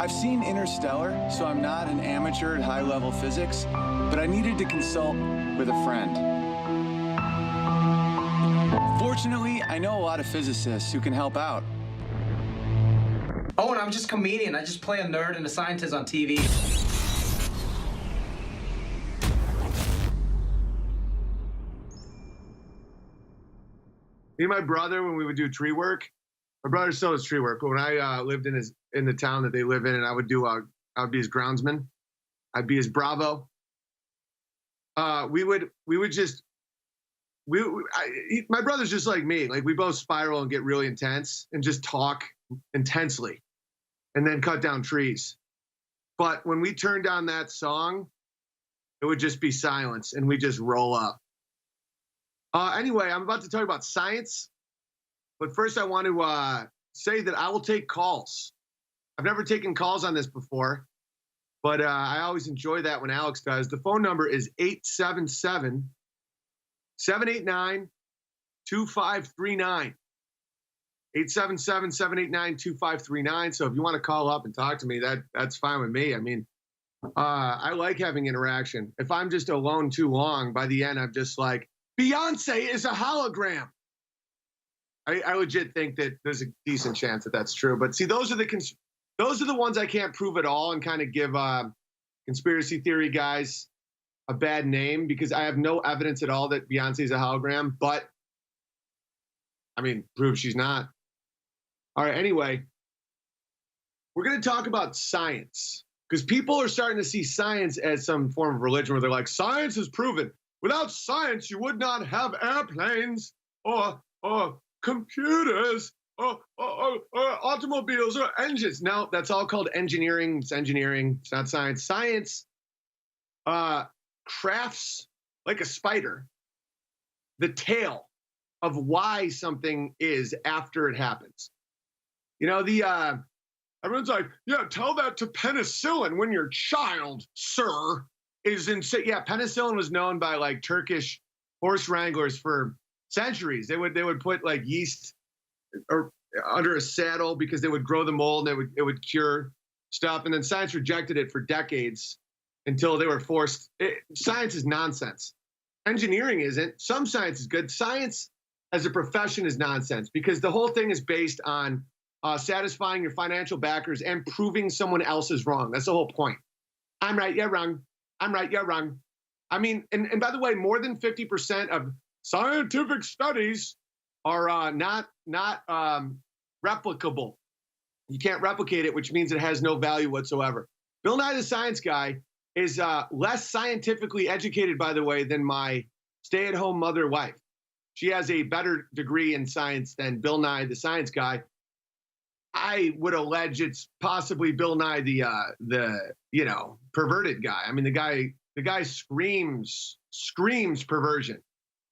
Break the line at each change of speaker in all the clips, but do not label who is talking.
I've seen Interstellar, so I'm not an amateur at high-level physics, but I needed to consult with a friend. Fortunately, I know a lot of physicists who can help out.
Owen, I'm just a comedian. I just play a nerd and a scientist on TV.
Me and my brother, when we would do tree work, my brother still does tree work, but when I lived in the town that they live in, and I would be his groundsman, I'd be his bravo. My brother's just like me. Like, we both spiral and get really intense and just talk intensely and then cut down trees. But when we turned on that song, it would just be silence and we just roll up. Anyway, I'm about to talk about science, but first I want to say that I will take calls. I've never taken calls on this before, but I always enjoy that when Alex does. The phone number is 877-789-2539. 877-789-2539. So if you want to call up and talk to me, that's fine with me. I mean, I like having interaction. If I'm just alone too long, by the end, I'm just like, Beyonce is a hologram. I legit think that there's a decent chance that that's true. But see, those are the ones I can't prove at all and kind of give conspiracy theory guys a bad name, because I have no evidence at all that Beyonce is a hologram. But I mean, prove she's not. All right, anyway, we're going to talk about science, because people are starting to see science as some form of religion where they're like, science is proven. Without science, you would not have airplanes or computers or automobiles or engines. No, that's all called engineering. It's engineering. It's not science. Science crafts, like a spider, the tale of why something is after it happens. You know, everyone's like, yeah, tell that to penicillin when your child, sir, is insane. Yeah, penicillin was known by like Turkish horse wranglers for centuries. They would put like yeast or under a saddle because they would grow the mold and it would cure stuff. And then science rejected it for decades until they were forced. Science is nonsense. Engineering isn't. Some science is good. Science as a profession is nonsense, because the whole thing is based on satisfying your financial backers and proving someone else is wrong. That's the whole point. I'm right, you're wrong. I'm right, you're wrong. I mean, and by the way, more than 50% of scientific studies are not replicable. You can't replicate it, which means it has no value whatsoever. Bill Nye the Science Guy is less scientifically educated, by the way, than my stay-at-home mother wife. She has a better degree in science than Bill Nye the Science Guy. I would allege it's possibly Bill Nye the perverted guy. I mean, the guy screams perversion.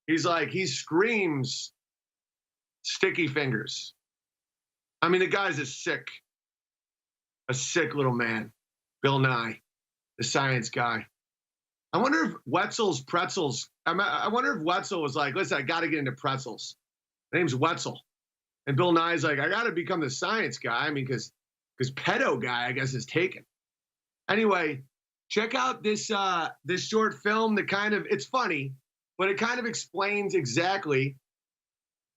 He screams sticky fingers. I mean, the guy's a sick little man. Bill Nye, the Science Guy. I wonder if Wetzel's Pretzels. I wonder if Wetzel was like, listen, I got to get into pretzels. My name's Wetzel. And Bill Nye's like, I got to become the science guy. I mean, because pedo guy, I guess, is taken. Anyway, check out this short film that it's funny, but it kind of explains exactly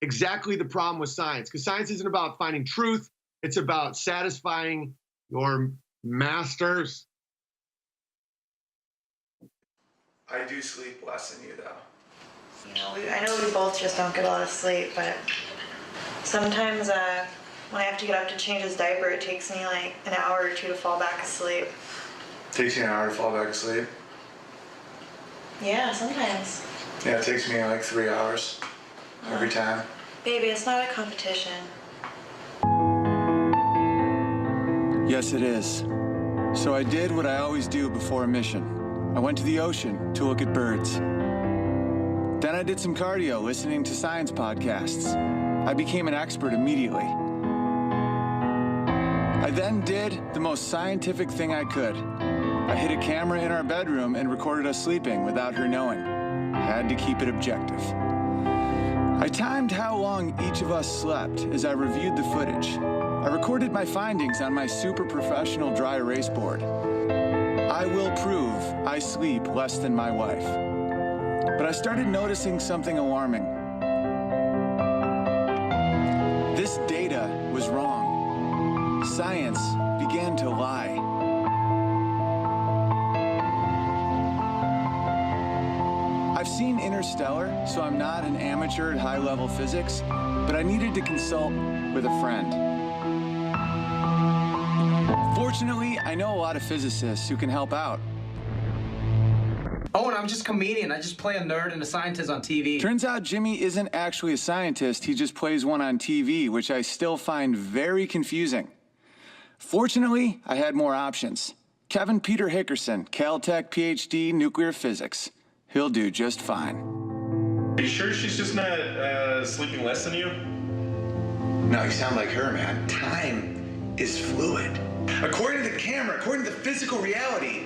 the problem with science. Because science isn't about finding truth. It's about satisfying your masters.
I do sleep less than you, though.
You know, I know we both just don't get a lot of sleep, but sometimes when I have to get up to change his diaper, it takes me like an hour or two to fall back asleep.
Takes you an hour to fall back asleep?
Yeah, sometimes.
Yeah, it takes me like 3 hours every time.
Baby, it's not a competition.
Yes, it is. So I did what I always do before a mission. I went to the ocean to look at birds. Then I did some cardio listening to science podcasts. I became an expert immediately. I then did the most scientific thing I could. I hid a camera in our bedroom and recorded us sleeping without her knowing. Had to keep it objective. I timed how long each of us slept as I reviewed the footage. I recorded my findings on my super professional dry erase board. I will prove I sleep less than my wife. But I started noticing something alarming. This data was wrong. Science began to lie. I've seen Interstellar, so I'm not an amateur at high-level physics, but I needed to consult with a friend. Fortunately, I know a lot of physicists who can help out.
Owen, I'm just a comedian. I just play a nerd and a scientist on TV.
Turns out Jimmy isn't actually a scientist, he just plays one on TV, which I still find very confusing. Fortunately, I had more options. Kevin Peter Hickerson, Caltech PhD, nuclear physics. He'll do just fine.
Are you sure she's just not sleeping less than you?
No, you sound like her, man. Time is fluid. According to the camera, according to the physical reality,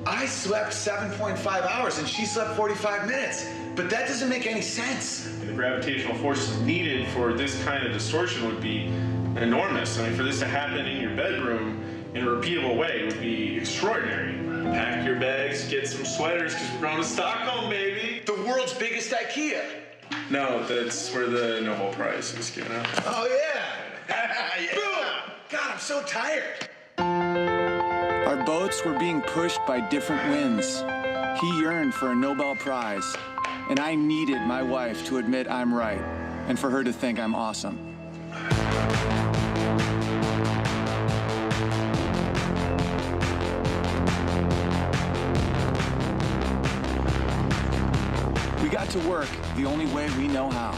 I slept 7.5 hours and she slept 45 minutes. But that doesn't make any sense.
The gravitational forces needed for this kind of distortion would be enormous. I mean, for this to happen in your bedroom in a repeatable way would be extraordinary. Pack your bags, get some sweaters, because we're going to Stockholm, baby.
The world's biggest IKEA.
No, that's where the Nobel Prize is given out.
Oh, yeah. Yeah. Boom! God, I'm so tired.
Our boats were being pushed by different winds. He yearned for a Nobel Prize, and I needed my wife to admit I'm right, and for her to think I'm awesome. We got to work the only way we know how.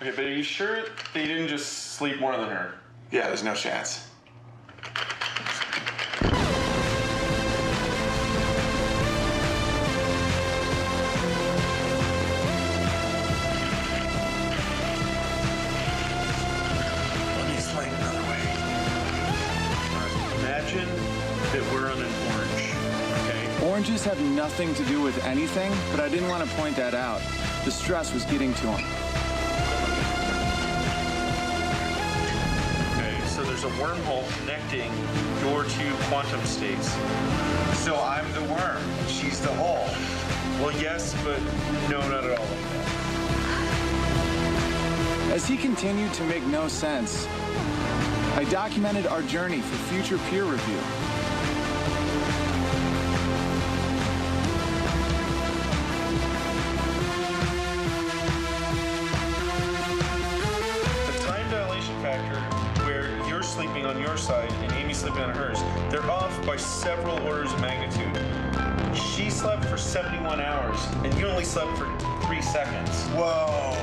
Okay, but are you sure they didn't just sleep more than her?
Yeah, there's no chance. Let me explain another way.
Imagine that we're on an orange, okay?
Oranges have nothing to do with anything, but I didn't want to point that out. The stress was getting to him.
Okay, so there's a wormhole connecting your two quantum states.
So I'm the worm, she's the hole.
Well, yes, but no, not at all like that.
As he continued to make no sense, I documented our journey for future peer review.
The time dilation factor, where you're sleeping on your side and Amy's sleeping on hers, they're off by several orders of magnitude. She slept for 71 hours, and you only slept for 3 seconds.
Whoa.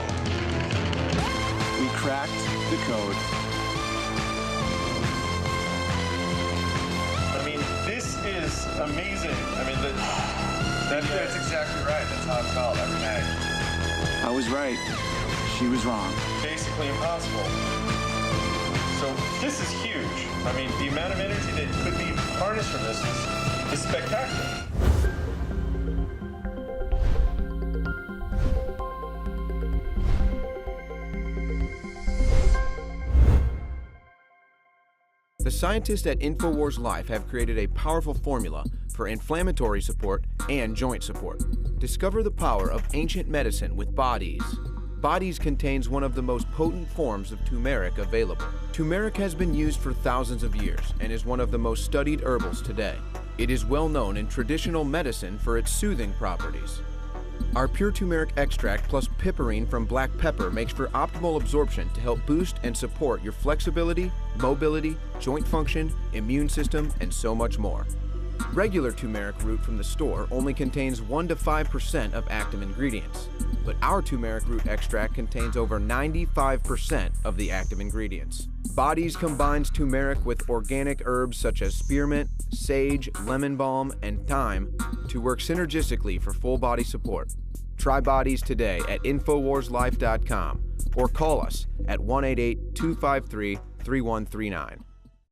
We cracked the code.
I mean, this is amazing. I mean, that's
exactly right. That's how I felt every night.
I was right. She was wrong.
basically impossible. So this is huge. I mean, the amount of energy that could be harnessed from this is spectacular.
The scientists at InfoWars Life have created a powerful formula for inflammatory support and joint support. Discover the power of ancient medicine with Bodies. Bodies contains one of the most potent forms of turmeric available. Turmeric has been used for thousands of years and is one of the most studied herbals today. It is well known in traditional medicine for its soothing properties. Our pure turmeric extract plus piperine from black pepper makes for optimal absorption to help boost and support your flexibility, mobility, joint function, immune system, and so much more. Regular turmeric root from the store only contains 1 to 5% of active ingredients, but our turmeric root extract contains over 95% of the active ingredients. Bodies combines turmeric with organic herbs such as spearmint, sage, lemon balm, and thyme to work synergistically for full body support. Try Bodies today at InfoWarsLife.com or call us at 188-253-3139.